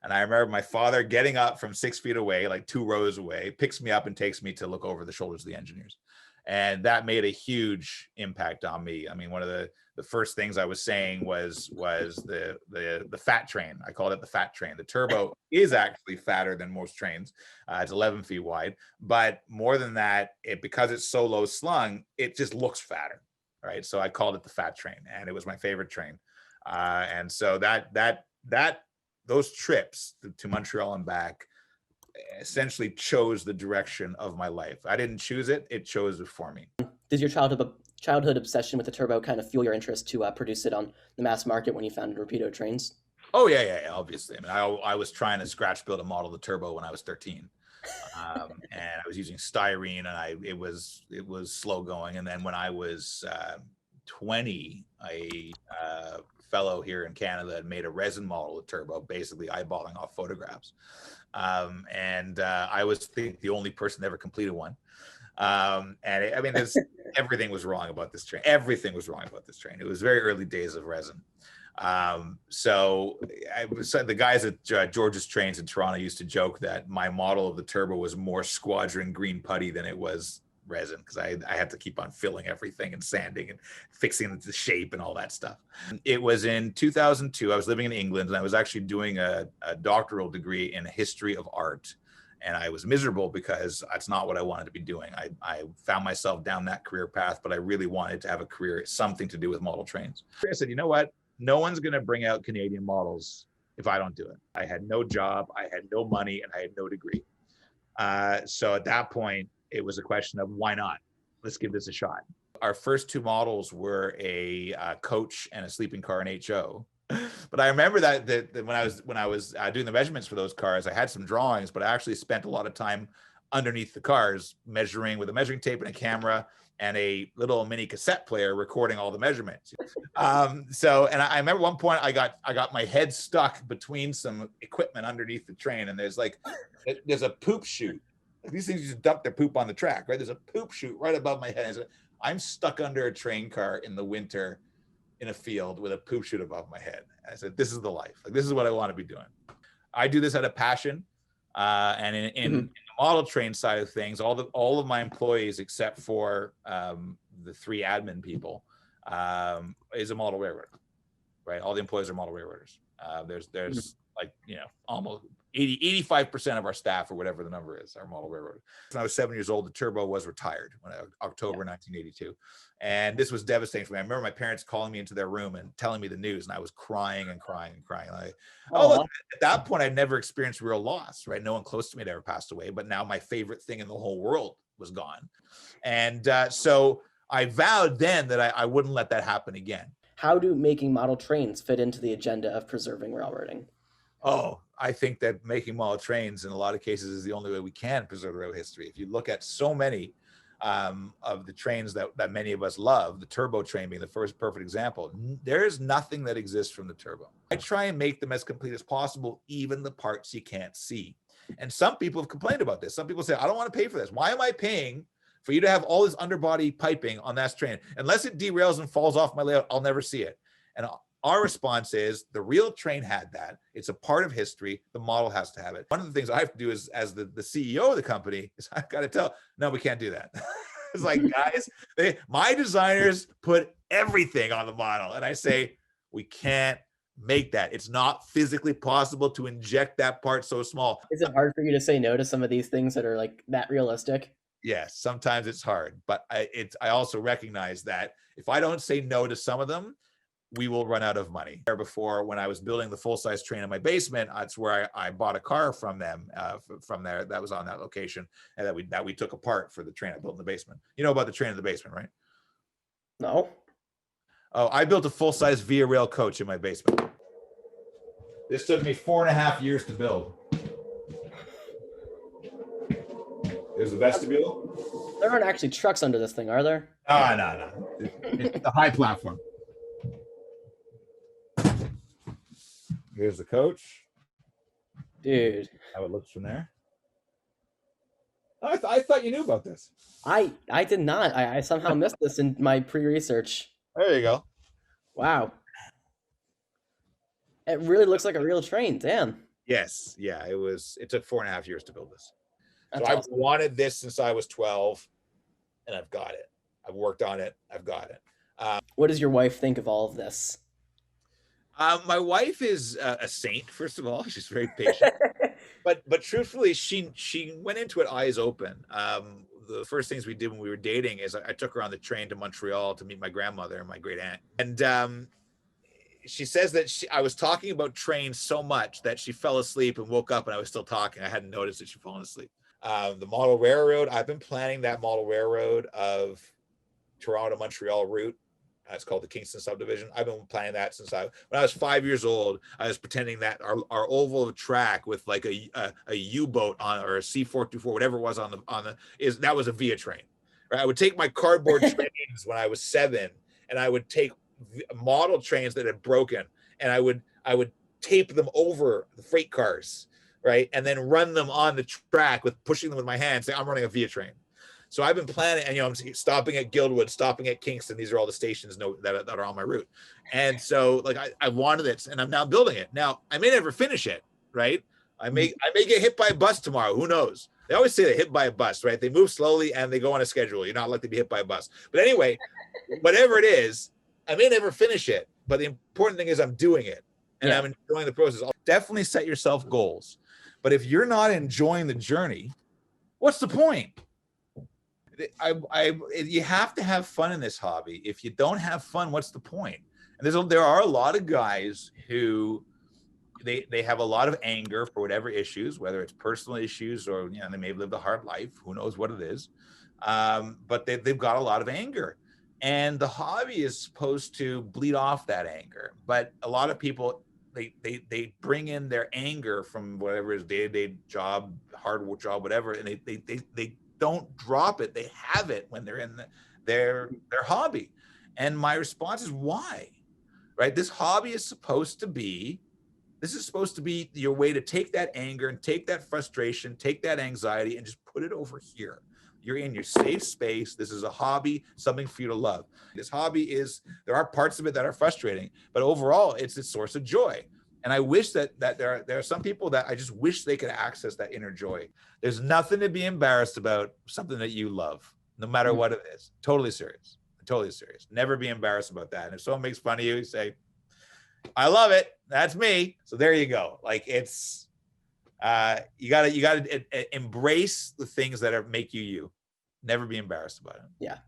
And I remember my father getting up from 6 feet away, like 2 rows away, picks me up and takes me to look over the shoulders of the engineers. And that made a huge impact on me. I mean, one of the first things I was saying was the fat train. I called it the fat train. The turbo is actually fatter than most trains. It's 11 feet wide, but more than that, because it's so low slung, it just looks fatter, right? So I called it the fat train, and it was my favorite train. And so those trips to Montreal and back essentially chose the direction of my life. I didn't choose it, it chose it for me. Did your childhood obsession with the turbo kind of fuel your interest to produce it on the mass market when you founded Rapido Trains? Oh yeah, obviously. I mean, I was trying to scratch build a model of the turbo when I was 13. And I was using styrene, and it was slow going. And then when I was 20, a fellow here in Canada had made a resin model of turbo, basically eyeballing off photographs. I was the only person that ever completed one. I mean, everything was wrong about this train. Everything was wrong about this train. It was very early days of resin. So the guys at George's Trains in Toronto used to joke that my model of the turbo was more squadron green putty than it was resin, because I had to keep on filling everything and sanding and fixing the shape and all that stuff. It was in 2002. I was living in England, and I was actually doing a doctoral degree in history of art. And I was miserable because that's not what I wanted to be doing. I found myself down that career path, but I really wanted to have a career, something to do with model trains. I said, you know what? No one's going to bring out Canadian models if I don't do it. I had no job, I had no money, and I had no degree. So at that point, it was a question of why not? Let's give this a shot. Our first 2 models were a coach and a sleeping car in HO. But I remember that when I was doing the measurements for those cars, I had some drawings, but I actually spent a lot of time underneath the cars measuring with a measuring tape and a camera and a little mini cassette player recording all the measurements. And I remember one point I got my head stuck between some equipment underneath the train, and there's a poop chute. These things just dump their poop on the track, right? There's a poop chute right above my head. I'm stuck under a train car in the winter in a field with a poop chute above my head. And I said, this is the life. Like, this is what I want to be doing. I do this out of passion. And in the model train side of things, all of my employees, except for the 3 admin people, is a model railroader, right? All the employees are model railroaders. There's like, almost 85% of our staff, or whatever the number is, are model railroaders. When I was 7 years old, the turbo was retired October 1982. And this was devastating for me. I remember my parents calling me into their room and telling me the news, and I was crying and crying and crying. Look, at that point, I'd never experienced real loss, right? No one close to me had ever passed away, but now my favorite thing in the whole world was gone. And so I vowed then that I wouldn't let that happen again. How do making model trains fit into the agenda of preserving railroading? Oh, I think that making model trains in a lot of cases is the only way we can preserve rail history. If you look at so many of the trains that many of us love, the turbo train being the first perfect example, there is nothing that exists from the turbo. I try and make them as complete as possible, even the parts you can't see. And some people have complained about this. Some people say, I don't want to pay for this. Why am I paying for you to have all this underbody piping on that train? Unless it derails and falls off my layout, I'll never see it. And our response is, the real train had that. It's a part of history. The model has to have it. One of the things I have to do is, as the CEO of the company, is I've got to tell, no, we can't do that. It's like, guys, my designers put everything on the model. And I say, we can't make that. It's not physically possible to inject that part so small. Is it hard for you to say no to some of these things that are like that realistic? Yes, sometimes it's hard, but I also recognize that if I don't say no to some of them, we will run out of money. Before, when I was building the full-size train in my basement, that's where I bought a car from them, from there, that was on that location, and that we took apart for the train I built in the basement. You know about the train in the basement, right? No. Oh, I built a full-size Via Rail coach in my basement. This took me 4.5 years to build. There's the vestibule. There aren't actually trucks under this thing, are there? Oh, no. It's a high platform. Here's the coach. Dude. How it looks from there. I thought you knew about this. I did not. I somehow missed this in my pre-research. There you go. Wow. It really looks like a real train. Damn. Yes, yeah, it took 4.5 years to build this. So That's I've awesome. wanted this since I was 12, and I've got it. I've worked on it. I've got it. What does your wife think of all of this? My wife is a saint. First of all, she's very patient. But truthfully, she went into it eyes open. The first things we did when we were dating is I took her on the train to Montreal to meet my grandmother and my great aunt, and she says that I was talking about trains so much that she fell asleep and woke up and I was still talking. I hadn't noticed that she'd fallen asleep. The model railroad, I've been planning that model railroad of Toronto to Montreal route. It's called the Kingston subdivision. I've been planning that when I was 5 years old. I was pretending that our oval track with like a U-boat on, or a C-424, whatever it was that was a via train. Right? I would take my cardboard trains when I was 7, and I would take model trains that had broken, and I would tape them over the freight cars, right, and then run them on the track with pushing them with my hands, saying I'm running a via train. So I've been planning, and I'm stopping at Guildwood, stopping at Kingston. These are all the stations that are on my route. And so like I wanted it, and I'm now building it. Now I may never finish it, right? I may get hit by a bus tomorrow. Who knows? They always say they're hit by a bus, right? They move slowly and they go on a schedule. You're not likely to be hit by a bus. But anyway, whatever it is, I may never finish it. But the important thing is I'm doing it, and I'm enjoying the process. I'll definitely set yourself goals. But if you're not enjoying the journey, what's the point? You have to have fun in this hobby. If you don't have fun, what's the point? And there are a lot of guys who they have a lot of anger for whatever issues, whether it's personal issues or they may have lived a hard life. Who knows what it is? But they've got a lot of anger, and the hobby is supposed to bleed off that anger. But a lot of people they bring in their anger from whatever is day-to-day job, hard work job, whatever, and they don't drop it. They have it when they're in their hobby. And my response is, why? Right? This is supposed to be your way to take that anger and take that frustration, take that anxiety, and just put it over here. You're in your safe space. This is a hobby, something for you to love. This hobby there are parts of it that are frustrating, but overall it's a source of joy. And I wish that there are some people that I just wish they could access that inner joy. There's nothing to be embarrassed about, something that you love, no matter what it is. Totally serious. Totally serious. Never be embarrassed about that. And if someone makes fun of you, say, I love it. That's me. So there you go. Like it's, you gotta embrace the things that make you. Never be embarrassed about it. Yeah.